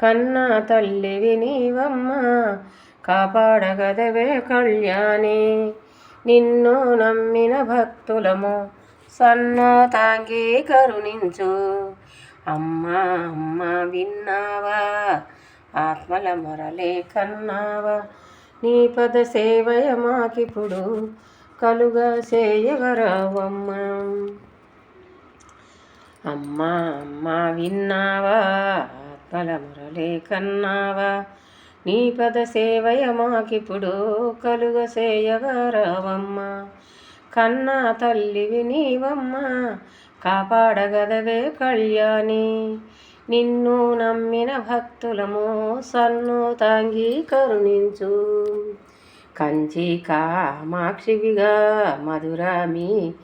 కన్నా తల్లివి నీవమ్మ కాపాడగదవే కళ్యాణి. నిన్ను నమ్మిన భక్తులము సన్నోతాంగి కరుణించు. అమ్మా అమ్మా విన్నావా ఆత్మల మొరలే కన్నావా. నీ పద సేవయ మాకిప్పుడు కలుగా చేయగరావమ్మా. అమ్మా అమ్మా విన్నావా ఆత్మల మొరలే కన్నావా. నీ పద సేవయ మాకిప్పుడు కలుగ చేయగరావమ్మా. కన్నా తల్లివి నీవమ్మ కాపాడగదవే కళ్యాణి. నిన్ను నమ్మిన భక్తులము సన్నోతాంగి కరుణించు. కంచి కామాక్షివిగా మధురామి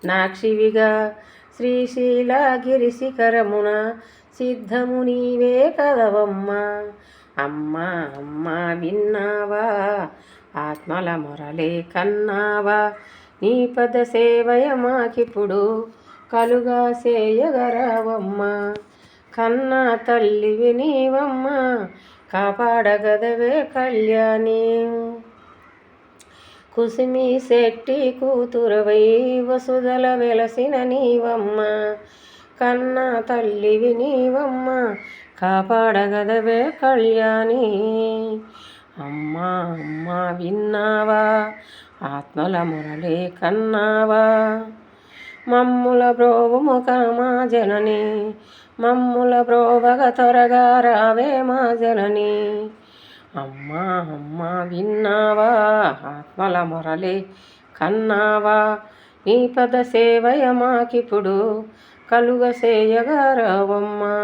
నాక్షివిగా శ్రీశైలగిరి శిఖరమున సిద్ధము నీవే కదవమ్మా. అమ్మా అమ్మా విన్నావా ఆత్మల మొరలే కన్నావా. నీ పద సేవయ మాకిప్పుడు కలుగా చేయగరావమ్మా. కన్నా తల్లివి నీవమ్మ కాపాడగదవే కళ్యాణి. కుసిమి శెట్టి కూతురవై వసుదల వెలసిన నీవమ్మ. కన్నా తల్లివి నీవమ్మ కాపాడగదవే కళ్యాణి. అమ్మా అమ్మా విన్నావా ఆత్మల మొరలే కన్నావా. మమ్ముల బ్రోవుము కామా జనని మమ్ముల బ్రోవగ త్వరగా రావే మా జనని. అమ్మా అమ్మా విన్నావా ఆత్మల మొరలే కన్నావా. నీ పద సేవయ మాకిప్పుడు కలుగ చేయగరావమ్మా.